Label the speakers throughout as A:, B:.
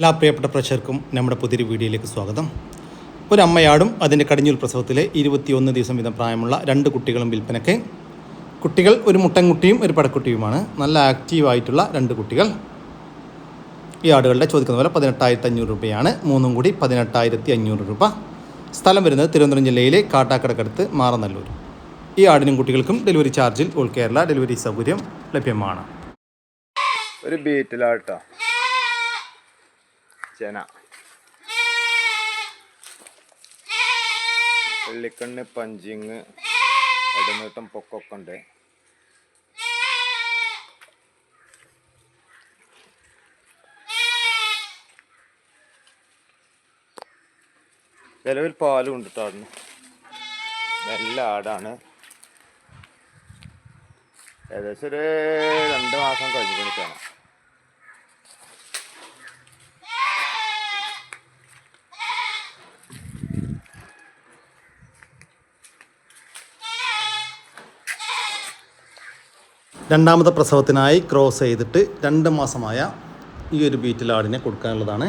A: എല്ലാ പ്രിയപ്പെട്ട പ്രേക്ഷകർക്കും നമ്മുടെ പുതിയൊരു വീഡിയോയിലേക്ക് സ്വാഗതം. ഒരു അമ്മയാടും അതിൻ്റെ കടിഞ്ഞൂൽ പ്രസവത്തിലെ 21 ദിവസം വീതം പ്രായമുള്ള 2 കുട്ടികളും വിൽപ്പനയ്ക്ക്. കുട്ടികൾ ഒരു മുട്ടൻകുട്ടിയും ഒരു പടക്കുട്ടിയുമാണ്. നല്ല ആക്റ്റീവായിട്ടുള്ള 2 കുട്ടികൾ. ഈ ആടുകളുടെ ചോദിക്കുന്ന പോലെ 18,500 രൂപയാണ്. മൂന്നും കൂടി 18,500 രൂപ. സ്ഥലം വരുന്നത് തിരുവനന്തപുരം ജില്ലയിലെ കാട്ടാക്കടക്കടുത്ത് മാറനല്ലൂർ. ഈ ആടിനും കുട്ടികൾക്കും ഡെലിവറി ചാർജിൽ ഓൾ കേരള ഡെലിവറി സൗകര്യം ലഭ്യമാണ്.
B: ഒരു ബീറ്റിലാട്ടോ ചെന വെള്ളിക്കണ്ണ് പഞ്ചിങ് ഇടനീട്ടം പൊക്കൊക്കെ ഉണ്ട്. നിലവിൽ പാലും ഉണ്ട് കേട്ടോ. ആടിന് നല്ല ആടാണ്. ഏകദേശം ഒരു 2 മാസം കഴിഞ്ഞിട്ടാണ്.
A: രണ്ടാമത്തെ പ്രസവത്തിനായി ക്രോസ് ചെയ്തിട്ട് 2 മാസമായ ഈ ഒരു ബീറ്റിൽ ആടിനെ കൊടുക്കാനുള്ളതാണ്.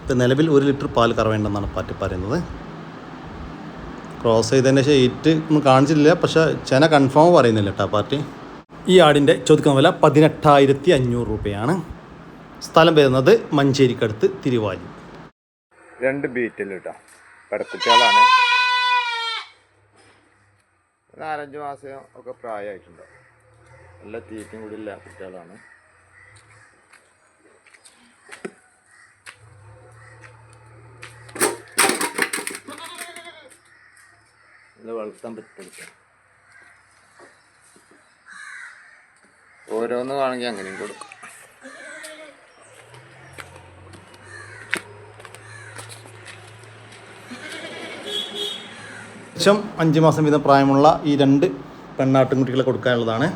A: ഇത് നിലവിൽ 1 ലിറ്റർ പാൽ കറവേണ്ടെന്നാണ് പാറ്റി പറയുന്നത്. ക്രോസ് ചെയ്തതിന് ശേഷം ഈറ്റ് ഒന്നും കാണിച്ചിട്ടില്ല, പക്ഷേ ചെന കൺഫേം പറയുന്നില്ല കേട്ടോ പാർട്ടി. ഈ ആടിൻ്റെ ചോദിക്കുന്ന വില 18,500 രൂപയാണ്. സ്ഥലം വരുന്നത് മഞ്ചേരിക്കടുത്ത് തിരുവാലി.
B: 2 ബീറ്റിൽ കേട്ടോ പടക്കുട്ടികളാണ്. 4-5 മാസം ഒക്കെ പ്രായമായിട്ടുണ്ട്. നല്ല തീറ്റയും കൂടി ഇല്ല കുട്ടികളാണ്. നല്ല വളർത്താൻ പറ്റും. ഓരോന്ന് വേണമെങ്കിൽ അങ്ങനെയും കൊടുക്കും.
A: ഏകദേശം 5 മാസം വീതം പ്രായമുള്ള ഈ 2 പെണ്ണാട്ടുംകുട്ടികളെ കൊടുക്കാനുള്ളതാണ്.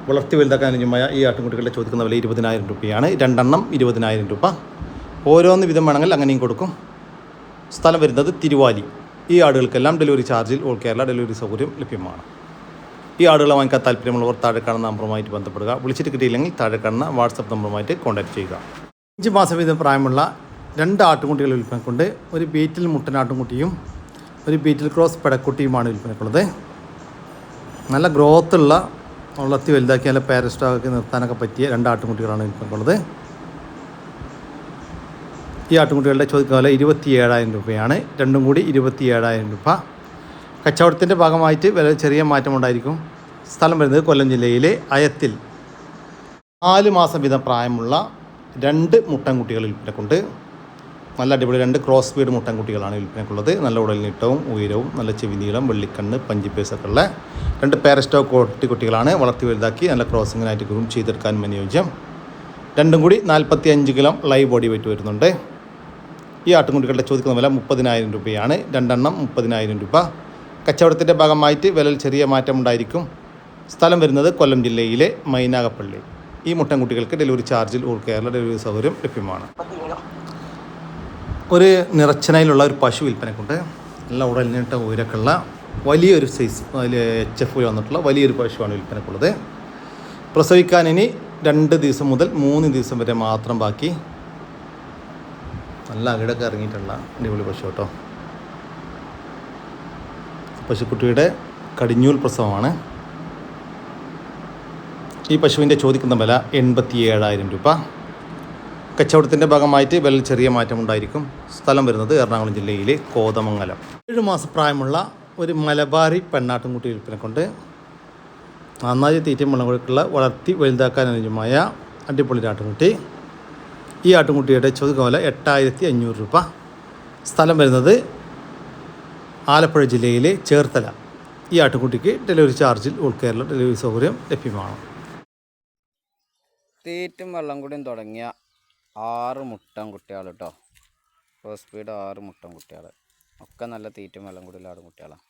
A: വളർത്തി വലുതാക്കാൻ അനുയോജ്യമായ ഈ ആട്ടുംകുട്ടികളുടെ ചോദിക്കുന്ന വില 20,000 രൂപയാണ്. 2 എണ്ണം 20,000 രൂപ. ഓരോന്ന് വിധം വേണമെങ്കിൽ അങ്ങനെയും കൊടുക്കും. സ്ഥലം വരുന്നത് തിരുവാലി. ഈ ആടുകൾക്കെല്ലാം ഡെലിവറി ചാർജിൽ ഓൾ കേരള ഡെലിവറി സൗകര്യം ലഭ്യമാണ്. ഈ ആടുകളെ വാങ്ങിക്കാൻ താല്പര്യമുള്ളവർ താഴെ കാണുന്ന നമ്പറുമായിട്ട് ബന്ധപ്പെടുക. വിളിച്ചിട്ട് കിട്ടിയില്ലെങ്കിൽ താഴെ കാണുന്ന വാട്സപ്പ് നമ്പറുമായിട്ട് കോൺടാക്ട് ചെയ്യുക. 5 മാസം വീതം പ്രായമുള്ള 2 ആട്ടുംകുട്ടികൾ വിൽപ്പനക്കൊണ്ട്. ഒരു ബീറ്റിൽ മുട്ടനാട്ടുംകുട്ടിയും ഒരു ബീറ്റിൽ ക്രോസ് പെടക്കുട്ടിയുമാണ് വിൽപ്പനക്കുള്ളത്. നല്ല ഗ്രോത്തുള്ള വളർത്തി വലുതാക്കി നല്ല പാരസ്റ്റോക്കി നിർത്താനൊക്കെ പറ്റിയ 2 ആട്ടുംകുട്ടികളാണ് വിൽപ്പനക്കുള്ളത്. ഈ ആട്ടുംകുട്ടികളുടെ ചോദിക്കുന്ന വില 27,000 രൂപയാണ്. രണ്ടും കൂടി 27,000 രൂപ. കച്ചവടത്തിൻ്റെ ഭാഗമായിട്ട് വില ചെറിയ മാറ്റമുണ്ടായിരിക്കും. സ്ഥലം വരുന്നത് കൊല്ലം ജില്ലയിലെ അയത്തിൽ. 4 മാസം വീതം പ്രായമുള്ള 2 മുട്ടൻകുട്ടികൾ വിൽപ്പനക്കുണ്ട്. നല്ല അടിപൊളി 2 ക്രോസ് ബീഡ് മുട്ടൻകുട്ടികളാണ് വിൽപ്പനക്കുള്ളത്. നല്ല ഉടൽനീട്ടവും ഉയരവും നല്ല ചെവി നീളം വെള്ളിക്കണ്ണ് പഞ്ചിപ്പേസൊക്കെ ഉള്ള 2 പാരസ്റ്റോ കുട്ടികളാണ്. വളർത്തി വലുതാക്കി നല്ല ക്രോസിങ്ങിനായിട്ട് ഗ്രൂം ചെയ്തെടുക്കാൻ അനുയോജ്യം. രണ്ടും കൂടി 45 കിലോ ലൈവ് ബോഡി വെയിറ്റ് വരുന്നുണ്ട്. ഈ ആട്ടുംകുട്ടികളുടെ ചോദിക്കുന്ന വില 30,000 രൂപയാണ്. 2 എണ്ണം 30,000 രൂപ. കച്ചവടത്തിൻ്റെ ഭാഗമായിട്ട് വിലയിൽ ചെറിയ മാറ്റമുണ്ടായിരിക്കും. സ്ഥലം വരുന്നത് കൊല്ലം ജില്ലയിലെ മൈനാഗപ്പള്ളി. ഈ മുട്ടൻകുട്ടികൾക്ക് ഡെലിവറി ചാർജിൽ ഓൾ കേരള ഡെലിവറി സൗകര്യം ലഭ്യമാണ്. ഒരു നിറച്ചനയിലുള്ള ഒരു പശു വിൽപ്പനക്കുണ്ട്. നല്ല ഉടലിനിട്ട ഉയരക്കുള്ള വലിയൊരു സൈസ് HF വന്നിട്ടുള്ള വലിയൊരു പശുവാണ് വിൽപ്പനക്കുള്ളത്. പ്രസവിക്കാൻ ഇനി 2 ദിവസം മുതൽ 3 ദിവസം വരെ മാത്രം ബാക്കി. നല്ല അകിടൊക്കെ ഇറങ്ങിയിട്ടുള്ള അടിപൊളി പശു കേട്ടോ. പശുക്കുട്ടിയുടെ കടിഞ്ഞൂൽ പ്രസവമാണ്. ഈ പശുവിൻ്റെ ചോദിക്കുന്ന വില 87,000 രൂപ. കച്ചവടത്തിൻ്റെ ഭാഗമായിട്ട് വിലയിൽ ചെറിയ മാറ്റമുണ്ടായിരിക്കും. സ്ഥലം വരുന്നത് എറണാകുളം ജില്ലയിലെ കോതമംഗലം. 7 മാസം പ്രായമുള്ള ഒരു മലബാറി പെണ്ണാട്ടുംകുട്ടി വിൽപ്പനക്കൊണ്ട്. നന്നായി തീറ്റയും വെള്ളം കൊടുക്കുള്ള വളർത്തി വലുതാക്കാൻ അനുയോജ്യമായ അടിപൊളി ആട്ടുംകുട്ടി. ഈ ആട്ടുംകുട്ടിയുടെ ചോദിക്കുന്ന വില 8,500 രൂപ. സ്ഥലം വരുന്നത് ആലപ്പുഴ ജില്ലയിലെ ചേർത്തല. ഈ ആട്ടുംകുട്ടിക്ക് ഡെലിവറി ചാർജിൽ ഓൾ കേരള ഡെലിവറി സൗകര്യം ലഭ്യമാണ്.
C: തീറ്റും വെള്ളം കൂടിയും തുടങ്ങിയ 6 മുട്ടൻകുട്ടികൾ കേട്ടോ. Cross speed 6 മുട്ടൻകുട്ടികൾ. ഒക്കെ നല്ല തീറ്റും വെള്ളം കൂടിയുള്ള ആടുംകുട്ടികളാണ്.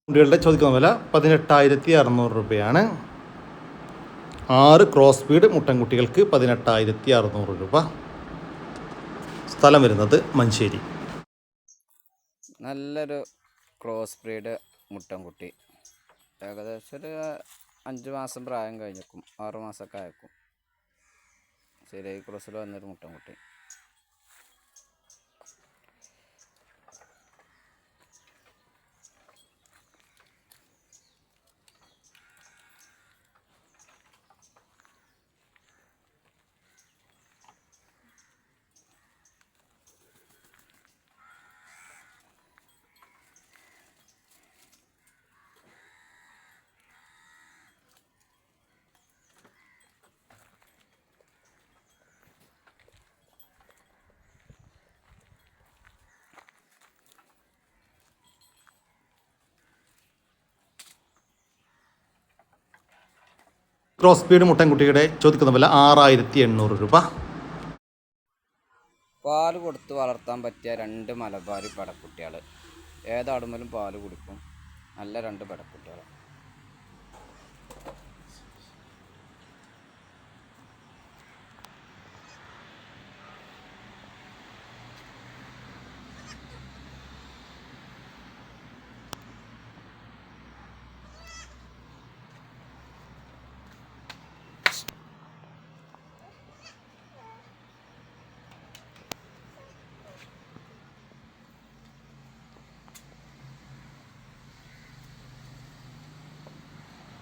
A: കുട്ടികളുടെ ചോദിക്കുന്ന വില 18,600 രൂപയാണ്. 6 ക്രോസ് ബീഡ് മുട്ടൻകുട്ടികൾക്ക് 18,600 രൂപ. സ്ഥലം വരുന്നത് മഞ്ചേരി.
C: നല്ലൊരു ക്രോസ് ബ്രീഡ് മുട്ടൻകുട്ടി, ഏകദേശം ഒരു 5 മാസം പ്രായം കഴിഞ്ഞേക്കും, 6 മാസമൊക്കെ ആയേക്കും. ശരിയായി ക്രോസിൽ വന്നൊരു മുട്ടൻകുട്ടി.
A: ക്രോസ് ബീഡ് മുട്ടൻകുട്ടിയുടെ ചോദിക്കുന്ന വില 6,800 രൂപ.
C: പാല് കൊടുത്ത് വളർത്താൻ പറ്റിയ 2 മലബാരി പടക്കുട്ടികൾ, ഏതാടുമ്പോഴും പാല് കുടിക്കും. നല്ല 2 പടക്കുട്ടികൾ.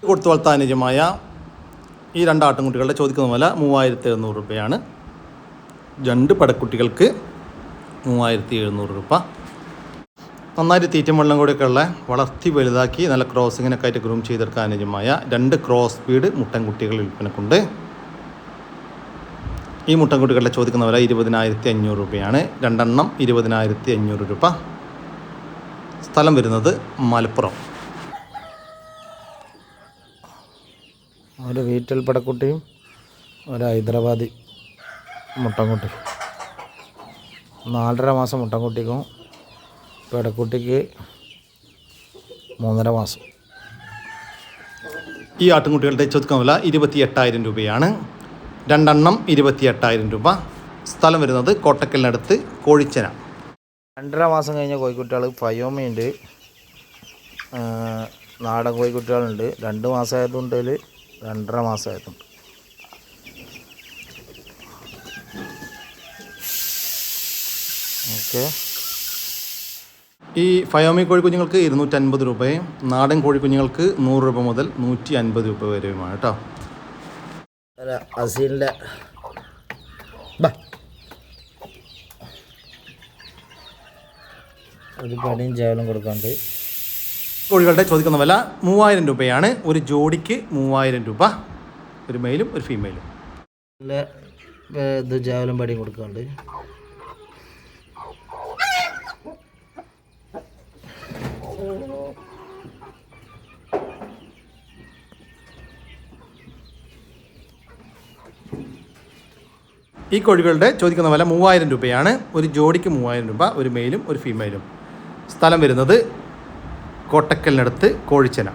A: കൊടുത്തു വളർത്താൻ അനുയോജ്യമായ ഈ 2 ആട്ടിൻകുട്ടികളുടെ ചോദിക്കുന്ന വില 3,700 രൂപയാണ്. 2 പടക്കുട്ടികൾക്ക് 3,700 രൂപ. നന്നായിട്ട് തീറ്റയും വെള്ളം കൂടിയൊക്കെ ഉള്ള, വളർത്തി വലുതാക്കി നല്ല ക്രോസിങ്ങിനൊക്കെ ആയിട്ട് ഗ്രൂം ചെയ്തെടുക്കാൻ അനുയോജ്യമായ 2 ക്രോസ് ബീഡ് മുട്ടൻകുട്ടികൾ വിൽപ്പനക്കുണ്ട്. ഈ മുട്ടൻകുട്ടികളുടെ ചോദിക്കുന്ന വില 20,500 രൂപയാണ്. 2 എണ്ണം 20,500 രൂപ. സ്ഥലം വരുന്നത് മലപ്പുറം.
D: ഒരു വീട്ടിൽ പടക്കുട്ടിയും ഒരു ഹൈദരാബാദി മുട്ടൻകുട്ടി. 4.5 മാസം മുട്ടൻകുട്ടിക്കും പടക്കുട്ടിക്ക് 3.5 മാസം.
A: ഈ ആട്ടിൻകുട്ടികളുടെ ചോദിക്കുന്ന വില 28,000 രൂപയാണ്. 2 എണ്ണം 28,000 രൂപ. സ്ഥലം വരുന്നത് കോട്ടക്കലിനടുത്ത് കോഴിച്ചന.
D: 2.5 മാസം കഴിഞ്ഞ കോഴിക്കുട്ടികൾ ഫയോമയുണ്ട്, നാടൻ കോഴിക്കുട്ടികളുണ്ട്. 2 മാസമായതുണ്ട്, 2.5 മാസമായിട്ടുണ്ട്. ഓക്കെ.
A: ഈ ഫയോമി കോഴിക്കുഞ്ഞുങ്ങൾക്ക് 250 രൂപയും നാടൻ കോഴിക്കുഞ്ഞുങ്ങൾക്ക് 100 രൂപ മുതൽ 150 രൂപ വരെയുമാണ് കേട്ടോ.
D: അസീലിൻ്റെ ഒരു പണിയും ചേവലും കൊടുക്കാണ്ട്.
A: കോഴികളുടെ ചോദിക്കുന്ന വില 3,000 രൂപയാണ്. ഒരു ജോഡിക്ക് 3,000 രൂപ. ഒരു മെയിലും ഒരു ഫീമെയിലും.
D: നല്ല ഇത് ചേവലും പടിയും കൊടുക്കാണ്ട്.
A: ഈ കോഴികളുടെ ചോദിക്കുന്ന വില 3,000 രൂപയാണ്. ഒരു ജോഡിക്ക് 3,000 രൂപ. ഒരു മെയിലും ഒരു ഫീമെയിലും. സ്ഥലം വരുന്നത് കോട്ടക്കലിനടുത്ത് കോഴിച്ചന.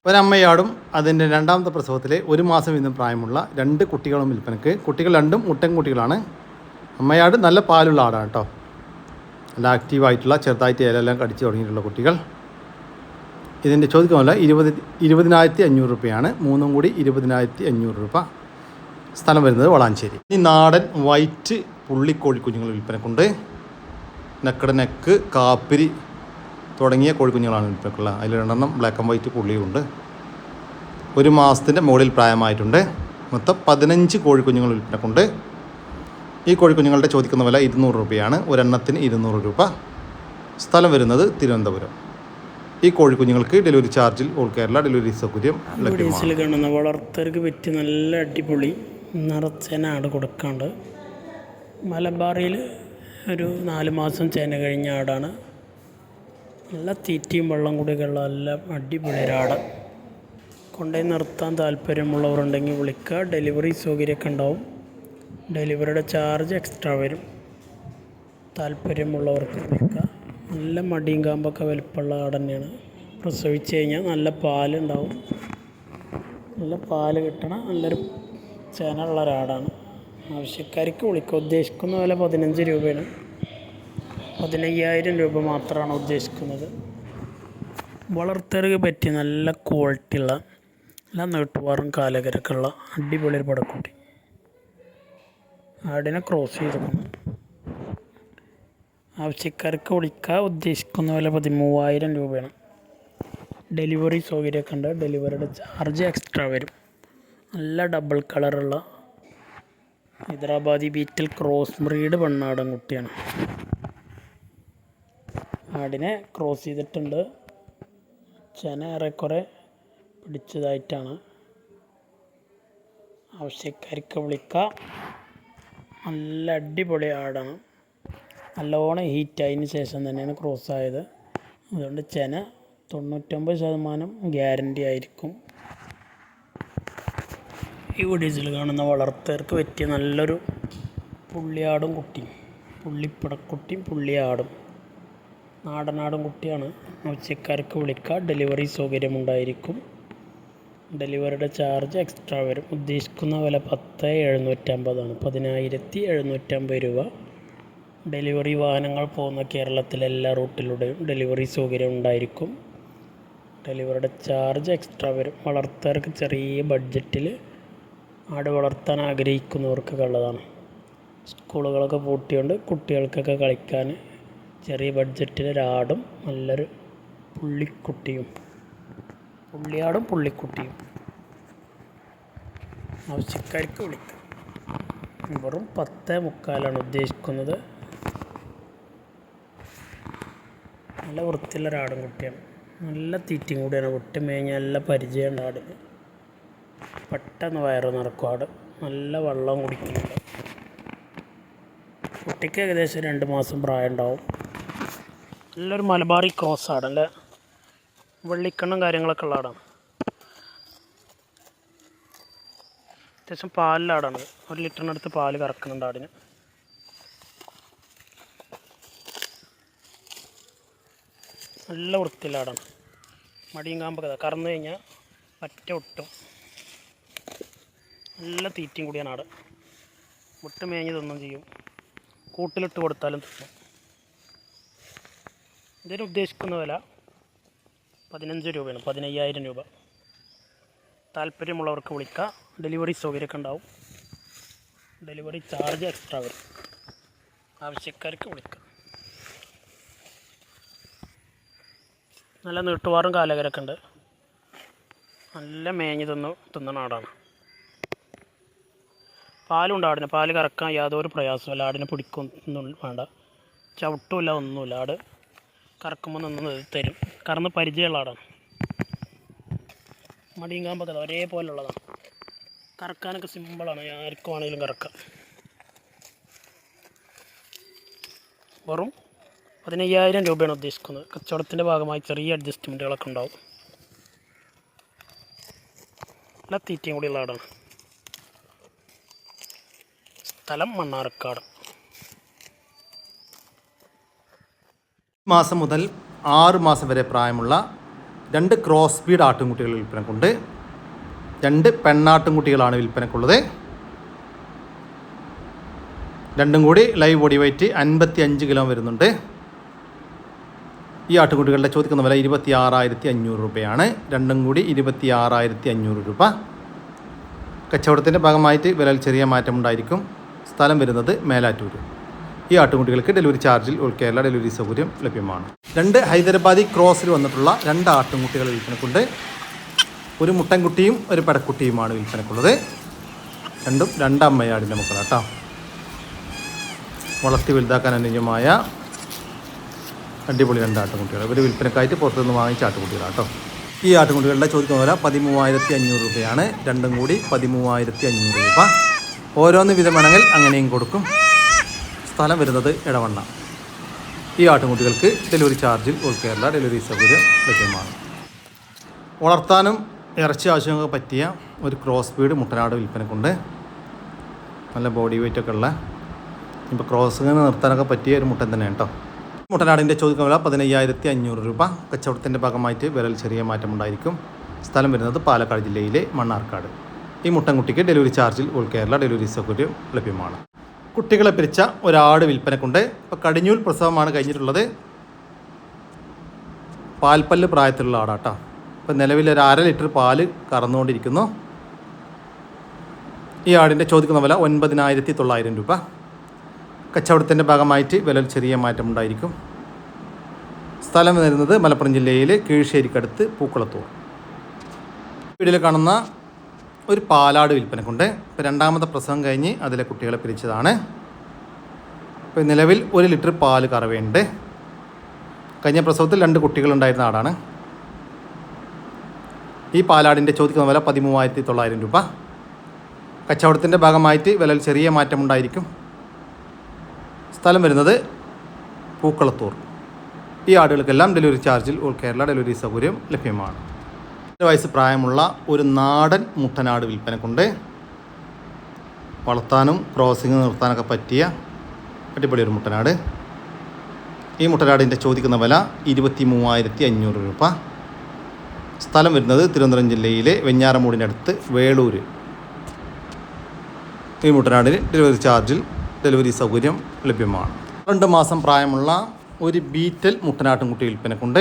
A: ഒരമ്മയാടും അതിൻ്റെ 2ാമത്തെ പ്രസവത്തിലെ 1 മാസം വീതം പ്രായമുള്ള 2 കുട്ടികളും വിൽപ്പനക്ക്. കുട്ടികൾ 2ഉം മുട്ടൻകുട്ടികളാണ്. അമ്മയാട് നല്ല പാലുള്ള ആടാണ് കേട്ടോ. നല്ല ആക്റ്റീവായിട്ടുള്ള, ചെറുതായിട്ട് ഇലയെല്ലാം കടിച്ച് തുടങ്ങിയിട്ടുള്ള കുട്ടികൾ. ഇതിൻ്റെ ചോദിക്കുന്ന വില 20,500 രൂപയാണ്. 3ഉം കൂടി 20,500 രൂപ. സ്ഥലം വരുന്നത് വളാഞ്ചേരി. ഈ നാടൻ വൈറ്റ് പുള്ളിക്കോഴി കുഞ്ഞുങ്ങൾ വിൽപ്പനക്കുണ്ട്. നെക്ക്, കാപ്പിരി തുടങ്ങിയ കോഴിക്കുഞ്ഞുങ്ങളാണ് വിൽപ്പനക്കുള്ളത്. അതിൽ 2 എണ്ണം ബ്ലാക്ക് ആൻഡ് വൈറ്റ് പുള്ളിയുണ്ട്. 1 മാസത്തിൻ്റെ മുകളിൽ പ്രായമായിട്ടുണ്ട്. മൊത്തം 15 കോഴിക്കുഞ്ഞുങ്ങൾ വിൽപ്പനക്കുണ്ട്. ഈ കോഴിക്കുഞ്ഞുങ്ങളുടെ ചോദിക്കുന്ന വില 200 രൂപയാണ്. ഒരെണ്ണത്തിന് 200 രൂപ. സ്ഥലം വരുന്നത് തിരുവനന്തപുരം. ഈ കോഴിക്കുഞ്ഞുങ്ങൾക്ക് ഡെലിവറി ചാർജിൽ ഓൾ കേരള ഡെലിവറി സൗകര്യം ലഭ്യമാണ്.
E: കാണുന്ന വളർത്തർക്ക് പറ്റി നല്ല അടിപൊളി നിറച്ചേന ആട് കൊടുക്കാണ്ട്. മലബാറിൽ ഒരു 4 മാസം ചേന കഴിഞ്ഞ ആടാണ്. നല്ല തീറ്റയും വെള്ളം കൂടിയൊക്കെ ഉള്ള നല്ല അടിപൊളി ഒരാട്. കൊണ്ടുപോയി നിർത്താൻ താല്പര്യമുള്ളവരുണ്ടെങ്കിൽ വിളിക്കുക. ഡെലിവറി സൗകര്യമൊക്കെ ഉണ്ടാവും. ഡെലിവറിയുടെ ചാർജ് എക്സ്ട്രാ വരും. താല്പര്യമുള്ളവർക്ക് വിളിക്കുക. നല്ല മടിയും കാമ്പൊക്കെ വലിപ്പമുള്ള ആട് തന്നെയാണ്. പ്രസവിച്ച് കഴിഞ്ഞാൽ നല്ല പാലുണ്ടാവും. നല്ല പാല് കിട്ടണ നല്ലൊരു ചേനയുള്ള ഒരാടാണ്. ആവശ്യക്കാർക്ക് വിളിക്കുക. ഉദ്ദേശിക്കുന്ന വില 15 രൂപയാണ്. 15,000 രൂപ മാത്രമാണ് ഉദ്ദേശിക്കുന്നത്. വളർത്തർക്ക് പറ്റിയ നല്ല ക്വാളിറ്റിയുള്ള നല്ല നീട്ടുവാറും കാലകരൊക്കെ ഉള്ള അടിപൊളി ഒരു പടക്കുട്ടി. ആടിനെ ക്രോസ് ചെയ്തിരിക്കുന്നു. ആവശ്യക്കാർക്ക് വിളിക്കുക. ഉദ്ദേശിക്കുന്ന വില 13,000 രൂപയാണ്. ഡെലിവറി സൗകര്യമൊക്കെ ഉണ്ട്. ഡെലിവറിയുടെ ചാർജ് എക്സ്ട്രാ വരും. നല്ല ഡബിൾ കളറുള്ള ഹൈദരാബാദി ബീറ്റൽ ക്രോസ് ബ്രീഡ് പെണ്ണാടൻ കുട്ടിയാണ്. ആടിനെ ക്രോസ് ചെയ്തിട്ടുണ്ട്. ചെന ഏറെക്കുറെ പിടിച്ചതായിട്ടാണ്. ആവശ്യക്കാർക്ക് വിളിക്കുക. നല്ല അടിപൊളി ആടാണ്. നല്ലോണം ഹീറ്റായതിന് ശേഷം തന്നെയാണ് ക്രോസ് ആയത്. അതുകൊണ്ട് ചെന 99% ഗ്യാരണ്ടി ആയിരിക്കും. ഈ വീഡിയോസിൽ കാണുന്ന വളർത്തർക്ക് പറ്റിയ നല്ലൊരു പുള്ളിയാടും കുട്ടിയും, പുള്ളിപ്പടക്കുട്ടിയും പുള്ളിയാടും നാടനാടും കുട്ടിയാണ്. ആവശ്യക്കാർക്ക് വിളിക്കുക. ഡെലിവറി സൗകര്യമുണ്ടായിരിക്കും. ഡെലിവറിയുടെ ചാർജ് എക്സ്ട്രാ വരും. ഉദ്ദേശിക്കുന്ന വില 10,750 10,750 രൂപ. ഡെലിവറി വാഹനങ്ങൾ പോകുന്ന കേരളത്തിലെ എല്ലാ റൂട്ടിലൂടെയും ഡെലിവറി സൗകര്യം ഉണ്ടായിരിക്കും. ഡെലിവറിയുടെ ചാർജ് എക്സ്ട്രാ വരും. വളർത്തർക്ക് ചെറിയ ബഡ്ജറ്റിൽ ആട് വളർത്താൻ ആഗ്രഹിക്കുന്നവർക്കൊക്കെ ഉള്ളതാണ്. സ്കൂളുകളൊക്കെ പൂട്ടിയുണ്ട്. കുട്ടികൾക്കൊക്കെ കളിക്കാൻ ചെറിയ ബഡ്ജറ്റിൽ ഒരാടും നല്ലൊരു പുള്ളിക്കുട്ടിയും, പുള്ളിയാടും പുള്ളിക്കുട്ടിയും. ആവശ്യക്കാർക്ക് വിളിക്കും. വെറും 10,350 ഉദ്ദേശിക്കുന്നത്. നല്ല വൃത്തിയുള്ള ഒരാടും കുട്ടിയാണ്. നല്ല തീറ്റയും കൂടിയാണ്. വിട്ട് മേഞ്ഞാൽ നല്ല പരിചയമുണ്ട് ആടിന്. പെട്ടെന്ന് വയറ് നിറക്കും ആട്. നല്ല വെള്ളം കുടിക്കുന്നുണ്ട്. കുട്ടിക്ക് ഏകദേശം 2 മാസം പ്രായം ഉണ്ടാവും. നല്ലൊരു മലബാറി ക്രോസ് ആട്. നല്ല വെള്ളിക്കണ്ണും കാര്യങ്ങളൊക്കെ ഉള്ള ആടാണ്. അത്യാവശ്യം പാലിലാടാണ്. 1 ലിറ്ററിനടുത്ത് പാല് കറക്കുന്നുണ്ട് ആടിന്. നല്ല വൃത്തിയിലാടാണ്. മടിയും കാമ്പൊക്കെ കറന്നു കഴിഞ്ഞാൽ പറ്റ ഒട്ടും. നല്ല തീറ്റയും കൂടിയാണ് ആട്. വിട്ട് മേഞ്ഞ് തിന്നും ചെയ്യും. കൂട്ടിലിട്ട് കൊടുത്താലും തിന്നും. ഇതിന് ഉദ്ദേശിക്കുന്ന വില 15 രൂപയാണ്. 15,000 രൂപ. താല്പര്യമുള്ളവർക്ക് വിളിക്കുക. ഡെലിവറി സൗകര്യമൊക്കെ ഉണ്ടാവും. ഡെലിവറി ചാർജ് എക്സ്ട്രാ വരും. ആവശ്യക്കാർക്ക് വിളിക്കുക. നല്ല നീട്ടുവാറും കാലകരൊക്കെ ഉണ്ട്. നല്ല മേഞ്ഞ് തിന്നണ ആടാണ്. പാലുണ്ട് ആടിന്. പാല് കറക്കാൻ യാതൊരു പ്രയാസമില്ല. ആടിനെ പിടിക്കൊന്നും വേണ്ട. ചവിട്ടുമില്ല, ഒന്നുമില്ല. ആട് കറക്കുമ്പോൾ നിന്ന് തരും. കറന്ന് പരിചയമുള്ള ആടാണ്. മടിയും കാമ്പൊക്കെ ഒരേപോലുള്ളതാണ്. കറക്കാനൊക്കെ സിമ്പിളാണ്. ആർക്കും ആണെങ്കിലും കറക്കാം. വെറും 15,000 രൂപയാണ് ഉദ്ദേശിക്കുന്നത്. കച്ചവടത്തിൻ്റെ ഭാഗമായി ചെറിയ അഡ്ജസ്റ്റ്മെൻറ്റുകളൊക്കെ ഉണ്ടാവും. നല്ല തീറ്റയും കൂടിയുള്ള ആടാണ്. സ്ഥലം മണ്ണാർക്കാട്.
A: മാസം മുതൽ 6 മാസം വരെ പ്രായമുള്ള 2 ക്രോസ് ബീഡ് ആട്ടുംകുട്ടികൾ വിൽപ്പനക്കുണ്ട്. 2 പെണ്ണാട്ടുംകുട്ടികളാണ് വിൽപ്പനക്കുള്ളത്. രണ്ടും കൂടി ലൈവ് ബോഡി വെയ്റ്റ് 55 കിലോ വരുന്നുണ്ട്. ഈ ആട്ടുംകുട്ടികളുടെ ചോദിക്കുന്ന വില 26,500 രൂപയാണ്. രണ്ടും കൂടി 26,500 രൂപ. കച്ചവടത്തിൻ്റെ ഭാഗമായിട്ട് വിലയിൽ ചെറിയ മാറ്റമുണ്ടായിരിക്കും. സ്ഥലം വരുന്നത് മേലാറ്റൂർ. ഈ ആട്ടുംകുട്ടികൾക്ക് ഡെലിവറി ചാർജിൽ ഓൾ കേരള ഡെലിവറി സൗകര്യം ലഭ്യമാണ്. 2 ഹൈദരാബാദി ക്രോസിൽ വന്നിട്ടുള്ള 2 ആട്ടുംകുട്ടികൾ വിൽപ്പനക്കുണ്ട്. ഒരു മുട്ടൻകുട്ടിയും ഒരു പടക്കുട്ടിയുമാണ് വിൽപ്പനക്കുള്ളത്. രണ്ടും 2 അമ്മയാടിൻ്റെ മക്കളാട്ടോ. വളർത്തി വലുതാക്കാൻ അനുയോജ്യമായ അടിപൊളി 2 ആട്ടുംകുട്ടികൾ. ഇവർ വിൽപ്പനക്കായിട്ട് പുറത്തുനിന്ന് വാങ്ങിച്ച ആട്ടുംകുട്ടികളാട്ടോ. ഈ ആട്ടുംകുട്ടികളുടെ ചോദിക്കുന്ന വില 13,500 രൂപയാണ്. രണ്ടും കൂടി 13,500 രൂപ. ഓരോന്ന് വിധമാണെങ്കിൽ അങ്ങനെയും കൊടുക്കും. സ്ഥലം വരുന്നത് ഇടവണ്ണ. ഈ ആട്ടുംകുട്ടികൾക്ക് ഡെലിവറി ചാർജിൽ ഓൾ കേരള ഡെലിവറി സൗകര്യം ലഭ്യമാണ്. വളർത്താനും ഇറച്ചി ആവശ്യമൊക്കെ പറ്റിയ ഒരു ക്രോസ് ബീഡ് മുട്ടനാട് വിൽപ്പനക്കുണ്ട്. നല്ല ബോഡി വെയിറ്റൊക്കെ ഉള്ള, ഇപ്പോൾ ക്രോസിന് നിർത്താനൊക്കെ പറ്റിയ ഒരു മുട്ടൻ തന്നെയാണ് കേട്ടോ. മുട്ടനാടിൻ്റെ ചോദിക്കുന്ന വില 15,500 രൂപ. കച്ചവടത്തിൻ്റെ ഭാഗമായിട്ട് വിലയിൽ ചെറിയ മാറ്റമുണ്ടായിരിക്കും. സ്ഥലം വരുന്നത് പാലക്കാട് ജില്ലയിലെ മണ്ണാർക്കാട്. ഈ മുട്ടൻകുട്ടിക്ക് ഡെലിവറി ചാർജിൽ ഓൾ കേരള ഡെലിവറി സൗകര്യം ലഭ്യമാണ്. കുട്ടികളെ പിരിച്ച ഒരാട് വിൽപ്പനക്കുണ്ട്. ഇപ്പോൾ കടിഞ്ഞൂൽ പ്രസവമാണ് കഴിഞ്ഞിട്ടുള്ളത്. പാൽപ്പല്ല് പ്രായത്തിലുള്ള ആടാട്ടോ. ഇപ്പോൾ നിലവിൽ ഒരു 1/2 ലിറ്റർ പാല് കറന്നുകൊണ്ടിരിക്കുന്നു. ഈ ആടിൻ്റെ ചോദിക്കുന്ന വില 9,900 രൂപ. കച്ചവടത്തിൻ്റെ ഭാഗമായിട്ട് വിലയിൽ ചെറിയ മാറ്റമുണ്ടായിരിക്കും. സ്ഥലം വരുന്നത് മലപ്പുറം ജില്ലയിലെ കീഴ്ശ്ശേരിക്കടുത്ത് പൂക്കുളത്തൂർ. വീട്ടിൽ കാണുന്ന ഒരു പാലാട് വിൽപ്പനക്കുണ്ട്. ഇപ്പോൾ 2ാമത്തെ പ്രസവം കഴിഞ്ഞ് അതിലെ കുട്ടികളെ പിരിച്ചതാണ്. ഇപ്പോൾ നിലവിൽ 1 ലിറ്റർ പാല് കറവയുണ്ട്. കഴിഞ്ഞ പ്രസവത്തിൽ 2 കുട്ടികളുണ്ടായിരുന്ന ആടാണ്. ഈ പാലാടിൻ്റെ ചോദിക്കുന്ന വില 13,900 രൂപ. കച്ചവടത്തിൻ്റെ ഭാഗമായിട്ട് വിലയിൽ ചെറിയ മാറ്റമുണ്ടായിരിക്കും. സ്ഥലം വരുന്നത് പൂക്കളത്തൂർ. ഈ ആടുകൾക്കെല്ലാം ഡെലിവറി ചാർജിൽ ഓൾ കേരള ഡെലിവറി സൗകര്യം ലഭ്യമാണ്. 2 വയസ്സ് പ്രായമുള്ള ഒരു നാടൻ മുട്ടനാട് വിൽപ്പനക്കുണ്ട്. വളർത്താനും ക്രോസിങ് നിർത്താനൊക്കെ പറ്റിയ അടിപൊളി ഒരു മുട്ടനാട്. ഈ മുട്ടനാടിൻ്റെ ചോദിക്കുന്ന വില 23,500 രൂപ. സ്ഥലം വരുന്നത് തിരുവനന്തപുരം ജില്ലയിലെ വെഞ്ഞാറമൂടിനടുത്ത് വേളൂർ. ഈ മുട്ടനാടിന് ഡെലിവറി ചാർജിൽ ഡെലിവറി സൗകര്യം ലഭ്യമാണ്. 2 മാസം പ്രായമുള്ള ഒരു ബീറ്റൽ മുട്ടനാട്ടുംകുട്ടി വിൽപ്പനക്കുണ്ട്.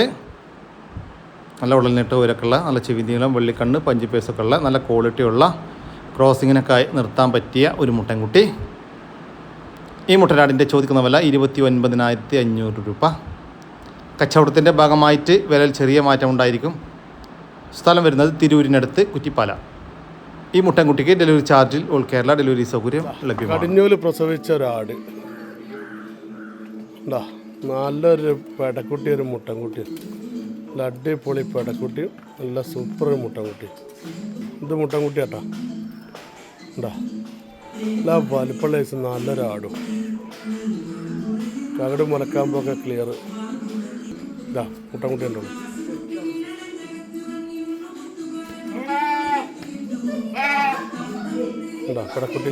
A: നല്ല ഉടൽനെട്ട് ഉയരക്കുള്ള നല്ല ചെവിനീളം വെള്ളിക്കണ്ണ് പഞ്ചിപ്പേസൊക്കെ ഉള്ള നല്ല ക്വാളിറ്റിയുള്ള ക്രോസിങ്ങിനൊക്കെ നിർത്താൻ പറ്റിയ ഒരു മുട്ടൻകുട്ടി. ഈ മുട്ടനാടിൻ്റെ ചോദിക്കുന്ന വില 29,500 രൂപ. കച്ചവടത്തിൻ്റെ ഭാഗമായിട്ട് വിലയിൽ ചെറിയ മാറ്റമുണ്ടായിരിക്കും. സ്ഥലം വരുന്നത് തിരൂരിനടുത്ത് കുറ്റിപ്പാല. ഈ മുട്ടൻകുട്ടിക്ക് ഡെലിവറി ചാർജിൽ ഓൾ കേരള ഡെലിവറി സൗകര്യം ലഭ്യമാണ്.
F: കടിഞ്ഞൂല് പ്രസവിച്ച ഒരാട് ഉണ്ടാ, നല്ലൊരു പെടക്കുട്ടി, ഒരു മുട്ടൻകുട്ടി, നല്ല അടിപൊളി പെടക്കുട്ടി, നല്ല സൂപ്പർ മുട്ടൻകുട്ടി. ഇത് മുട്ടൻകുട്ടി കേട്ടാ, ഉണ്ടാ നല്ല വലിപ്പമുള്ള നല്ലൊരാടും, കകട് മുലക്കാമ്പൊക്കെ ക്ലിയർ. ഇതാ മുട്ടൻകുട്ടി ഉണ്ടോ, എന്താ പെടക്കുട്ടി,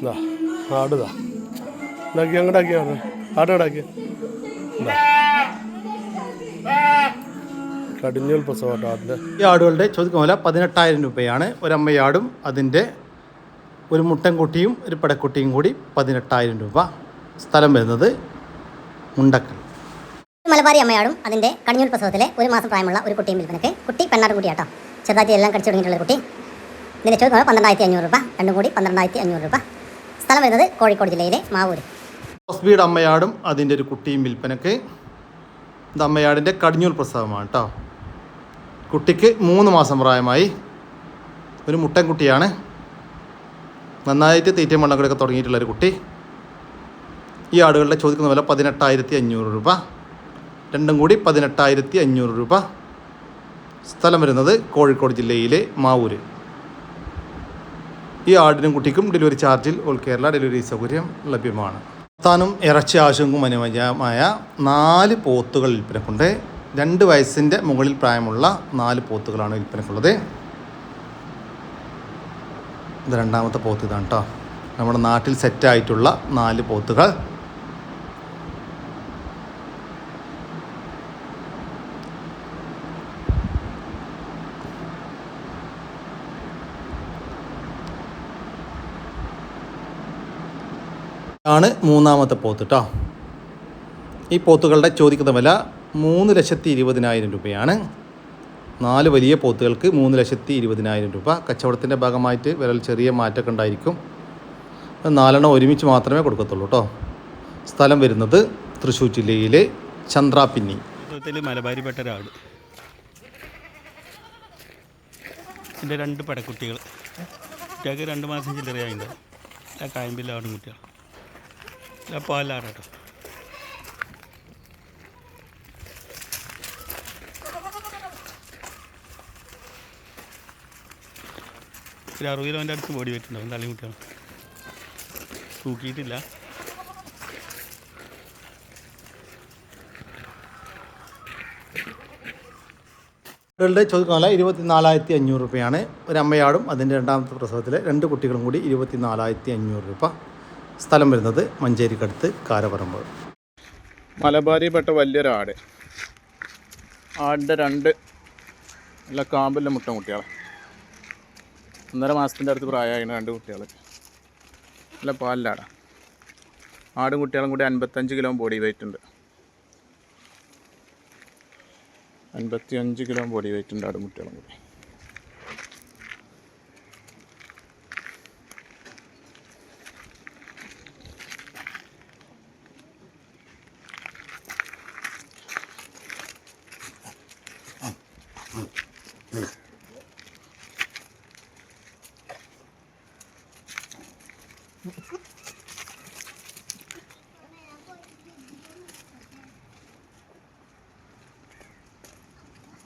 F: ഇതാ ആടുതാ ഇതാക്കി അങ്ങോട്ടാക്കിയാ ആടാക്കിയ കടിഞ്ഞൂൽ പ്രസവട്ടോ ആടിൻ്റെ.
A: ഈ ആടുകളുടെ ചോദിക്കുന്ന വില 18,000 രൂപയാണ്. ഒരമ്മയാടും അതിൻ്റെ ഒരു മുട്ടൻകുട്ടിയും ഒരു പെടക്കുട്ടിയും കൂടി 18,000 രൂപ. സ്ഥലം വരുന്നത് മുണ്ടക്കൽ.
G: മലബാരി അമ്മയാടും അതിൻ്റെ കടിഞ്ഞൂൽ പ്രസവത്തിലെ 1 മാസം പ്രായമുള്ള ഒരു കുട്ടിയും വിൽപ്പനക്ക്. കുട്ടി പെണ്ണാടും കുട്ടിയാട്ടോ, ചെറുതായിട്ട് എല്ലാം കടിച്ചു തുടങ്ങിയിട്ടുള്ള കുട്ടി. ഇതിൻ്റെ ചോദിക്കുന്ന 12,500 രൂപ. രണ്ടും കൂടി 12,500 രൂപ. സ്ഥലം വരുന്നത് കോഴിക്കോട് ജില്ലയിലെ മാവൂർ.
A: ഹോസ്ബീഡ് അമ്മയാടും അതിൻ്റെ ഒരു കുട്ടിയും വിൽപ്പനക്ക്. ഇത് അമ്മയാടിൻ്റെ കടിഞ്ഞൂൽ പ്രസവമാണ് കേട്ടോ. കുട്ടിക്ക് 3 മാസം പ്രായമായി. ഒരു മുട്ടൻകുട്ടിയാണ്. നന്നായിട്ട് തീറ്റയും മണ്ണൊക്കെ തുടങ്ങിയിട്ടുള്ളൊരു കുട്ടി. ഈ ആടുകളുടെ ചോദിക്കുന്ന വില 18,500 രൂപ. രണ്ടും കൂടി 18,500 രൂപ. സ്ഥലം വരുന്നത് കോഴിക്കോട് ജില്ലയിലെ മാവൂർ. ഈ ആടിനും കുട്ടിക്കും ഡെലിവറി ചാർജിൽ ഓൾ കേരള ഡെലിവറി സൗകര്യം ലഭ്യമാണ്. സ്ഥാനം ഇറച്ചി ആവശ്യങ്ങൾക്കും അനുയോജ്യമായ 4 പോത്തുകൾ വിൽപ്പനക്കുണ്ട്. 2 വയസ്സിൻ്റെ മുകളിൽ പ്രായമുള്ള 4 പോത്തുകളാണ് വിൽപ്പനക്കുള്ളത്. ഇത് 2ാമത്തെ പോത്ത് ഇതാണ് കേട്ടോ. നമ്മുടെ നാട്ടിൽ സെറ്റായിട്ടുള്ള 4 പോത്തുകൾ. ആണ് 3ാമത്തെ പോത്ത് കേട്ടോ. ഈ പോത്തുകളുടെ ചോദിക്കുന്ന വില 3,20,000 രൂപയാണ്. 4 വലിയ പോത്തുകൾക്ക് 3,20,000 രൂപ. കച്ചവടത്തിൻ്റെ ഭാഗമായിട്ട് വിലയിൽ ചെറിയ മാറ്റമൊക്കെ ഉണ്ടായിരിക്കും. 4 ഒരുമിച്ച് മാത്രമേ കൊടുക്കത്തുള്ളൂ കേട്ടോ. സ്ഥലം വരുന്നത് തൃശ്ശൂർ ജില്ലയിലെ ചന്ദ്രാപിന്നി.
H: മലബാരിപ്പെട്ട ഒരാട്, എൻ്റെ 2 പടക്കുട്ടികൾ. കുട്ടികൾക്ക് 2 മാസം ചില്ലറയായിട്ടുണ്ട്. ആ കായമ്പില്ലാടും കുട്ടികൾ പാലാട്ടോ. ഒരു 60 കിലോൻ്റെ അടുത്ത് ബോഡി വെയിറ്റ് ഉണ്ടാവും. തള്ളി കുട്ടികൾ തൂക്കിയിട്ടില്ല.
A: ആടുകളുടെ ചോദിക്കുന്ന 24,500 രൂപയാണ്. ഒരു അമ്മയാടും അതിൻ്റെ 2ാമത്തെ പ്രസവത്തിലെ 2 കുട്ടികളും കൂടി 24,500 രൂപ. സ്ഥലം വരുന്നത് മഞ്ചേരിക്കടുത്ത് കാരപറമ്പ്.
B: മലബാരിപ്പെട്ട വലിയൊരാട്. ആടിൻ്റെ രണ്ട് നല്ല കാമ്പല്ല മുട്ടൻകുട്ടികൾ. 1.5 മാസത്തിൻ്റെ അടുത്ത് പ്രായമായിരുന്നു 2 കുട്ടികൾ. നല്ല പാലിലാടാ. ആടും കുട്ടികളും കൂടി 55 കിലോ ബോഡി വെയിറ്റ് ഉണ്ട്. 55 കിലോ ബോഡി വെയിറ്റ് ഉണ്ട് ആടും കുട്ടികളും കൂടി.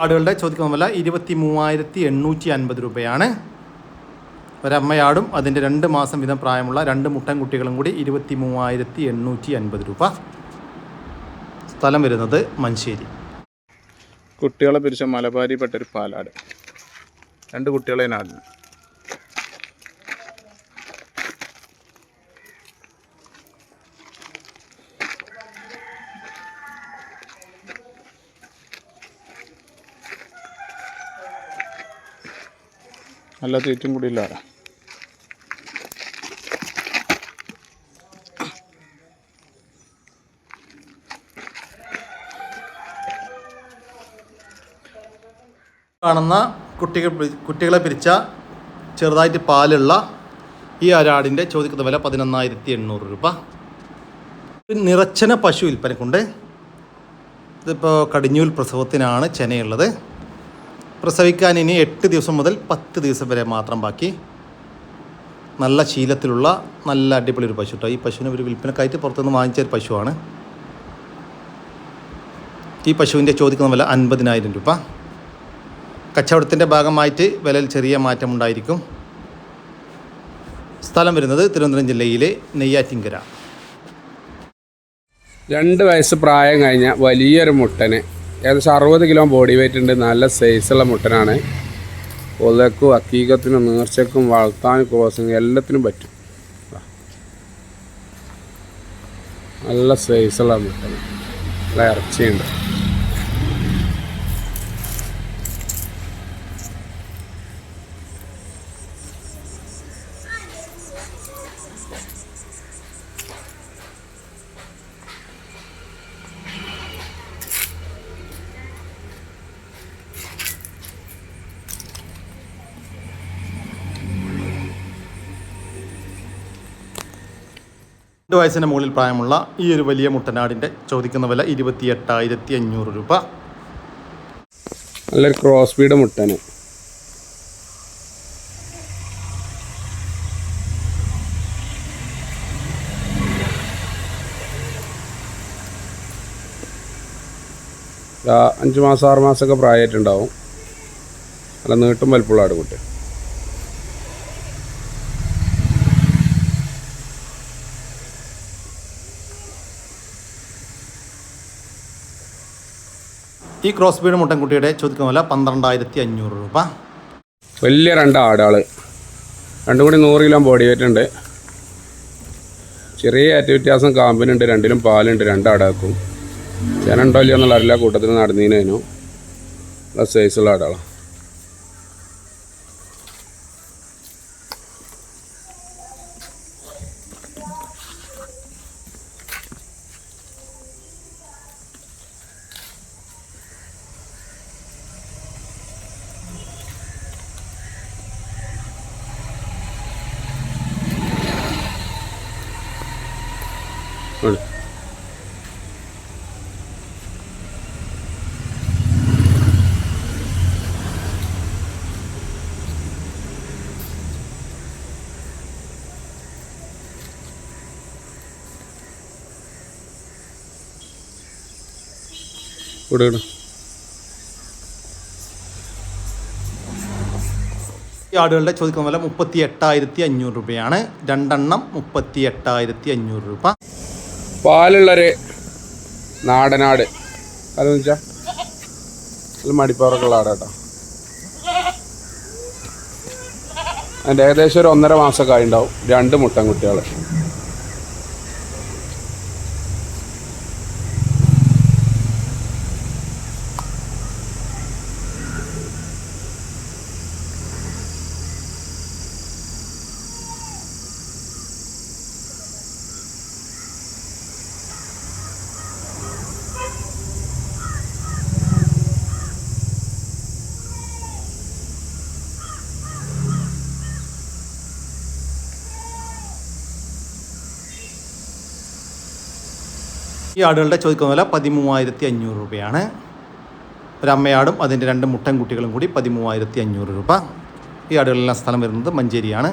A: ആടുകളുടെ ചോദിക്കുന്ന വില 23,850 രൂപയാണ്. ഒരമ്മയാടും അതിൻ്റെ 2 മാസം വീതം പ്രായമുള്ള 2 മുട്ടൻ കുട്ടികളും കൂടി 23,850 രൂപ. സ്ഥലം വരുന്നത് മഞ്ചേരി.
B: കുട്ടികളെ പിരിച്ച മലബാരിപ്പെട്ടൊരു പാലാട്. 2 കുട്ടികളെ ആടിന്. നല്ല തീറ്റും കൂടി ഇല്ല.
A: കാണുന്ന കുട്ടികളെ പിരിച്ച ചെറുതായിട്ട് പാലുള്ള ഈ ഒരാടിൻ്റെ ചോദിക്കുന്ന വില 11,800 രൂപ. നിറച്ചന പശു വിൽപ്പനക്കുണ്ട്. ഇതിപ്പോൾ കടിഞ്ഞൂൽ പ്രസവത്തിനാണ് ചെനയുള്ളത്. പ്രസവിക്കാൻ ഇനി 8 ദിവസം മുതൽ 10 ദിവസം വരെ മാത്രം ബാക്കി. നല്ല ശീലത്തിലുള്ള നല്ല അടിപൊളി ഒരു പശു കേട്ടോ. ഈ പശുവിനെ ഒരു വിൽപ്പനക്കായിട്ട് പുറത്തുനിന്ന് വാങ്ങിച്ച ഒരു പശുവാണ്. ഈ പശുവിൻ്റെ ചോദിക്കുന്ന വില 50,000 രൂപ. കച്ചവടത്തിൻ്റെ ഭാഗമായിട്ട് വിലയിൽ ചെറിയ മാറ്റമുണ്ടായിരിക്കും. സ്ഥലം വരുന്നത് തിരുവനന്തപുരം ജില്ലയിലെ നെയ്യാറ്റിൻകര.
F: 2 വയസ്സ് പ്രായം കഴിഞ്ഞ വലിയൊരു മുട്ടന്, ഏകദേശം 60 കിലോ ബോഡി വെയിറ്റ് ഉണ്ട്. നല്ല സൈസുള്ള മുട്ടനാണ്. ഒലക്കും അക്കീകത്തിനും നേർച്ചക്കും വളർത്താനും ക്രോസിനും എല്ലാത്തിനും പറ്റും. നല്ല സൈസുള്ള മുട്ടൻ, നല്ല ഇറച്ചിയുണ്ട്.
A: വയസ്സിന് മുകളിൽ പ്രായമുള്ള ഈ ഒരു വലിയ മുട്ടനാടിൻ്റെ ചോദിക്കുന്ന വില 28,500 രൂപ.
F: നല്ലൊരു ക്രോസ് ബീഡ് മുട്ടന്. ഒരു 5 മാസം 6 മാസമൊക്കെ പ്രായമായിട്ടുണ്ടാവും. നല്ല നീട്ടും വലിപ്പമുള്ള ആടുകുട്ടി.
A: ഈ ക്രോസ് ബീഡ് മുട്ടൻകുട്ടിയുടെ ചോദിക്കുന്ന വില 12,500 രൂപ.
F: വലിയ 2 ആടുകൾ, രണ്ടും കൂടി 100 കിലോ ബോഡി വെയിറ്റ് ഉണ്ട്. ചെറിയ ഏറ്റ വ്യത്യാസം കാമ്പിനുണ്ട്. 2ലും പാലുണ്ട്. 2 ആടാക്കും. ജനുണ്ടോ ഇല്ലയോ എന്നുള്ള അറിയില്ല. കൂട്ടത്തിൽ നടന്നതിനു നല്ല സൈസുള്ള ആടുകളാണ്. കൊടുക്കണം.
A: ഈ ആടുകളുടെ ചോദിക്കുന്ന വില 38,500 രൂപയാണ്. 2 എണ്ണം 38,500 രൂപ.
F: പാലുള്ളൊരു നാടനാട്, അതെന്ന് വെച്ചാൽ നല്ല മടിപ്പവറൊക്കെ ഉള്ള ആടാട്ടോ. അതിൻ്റെ ഏകദേശം ഒരു 1.5 മാസമൊക്കെ ആയിട്ടുണ്ടാവും. 2 മുട്ടൻ കുട്ടികൾ.
A: ഈ ആടുകളുടെ ചോദിക്കുന്ന വില 13,500 രൂപയാണ്. ഒരമ്മയാടും അതിൻ്റെ 2 മുട്ടൻകുട്ടികളും കൂടി 13,500 രൂപ. ഈ ആടുകളെല്ലാം സ്ഥലം വരുന്നത് മഞ്ചേരിയാണ്.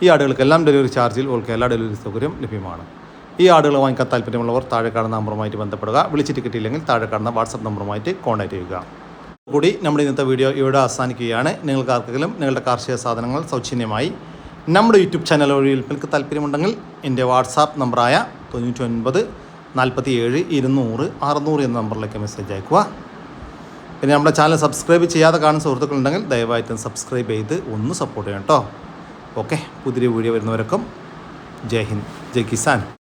A: ഈ ആടുകൾക്കെല്ലാം ഡെലിവറി ചാർജിൽ ഓൾ കേരള ഡെലിവറി സൗകര്യം ലഭ്യമാണ്. ഈ ആടുകൾ വാങ്ങിക്കാൻ താല്പര്യമുള്ളവർ താഴെ കാണുന്ന നമ്പറുമായിട്ട് ബന്ധപ്പെടുക. വിളിച്ചിട്ട് കിട്ടിയില്ലെങ്കിൽ താഴെ കാണുന്ന വാട്സപ്പ് നമ്പറുമായിട്ട് കോൺടാക്ട് ചെയ്യുക. കൂടി നമ്മുടെ ഇന്നത്തെ വീഡിയോ ഇവിടെ അവസാനിക്കുകയാണ്. നിങ്ങൾക്ക് ആർക്കെങ്കിലും നിങ്ങളുടെ കാർഷിക സാധനങ്ങൾ സൗജന്യമായി നമ്മുടെ യൂട്യൂബ് ചാനൽ വഴി വിൽപ്പനയ്ക്ക് താല്പര്യമുണ്ടെങ്കിൽ എൻ്റെ വാട്സാപ്പ് നമ്പറായ 99 47 200 600 എന്ന നമ്പറിലേക്ക് മെസ്സേജ് അയക്കുക. പിന്നെ നമ്മുടെ ചാനൽ സബ്സ്ക്രൈബ് ചെയ്യാതെ കാണുന്ന സുഹൃത്തുക്കളുണ്ടെങ്കിൽ ദയവായിട്ടും സബ്സ്ക്രൈബ് ചെയ്ത് ഒന്ന് സപ്പോർട്ട് ചെയ്യണം കേട്ടോ. ഓക്കെ, പുതിയൊരു വീഡിയോ വരുന്നവരൊക്കെ ജയ് ഹിന്ദ്, ജയ് കിസാൻ.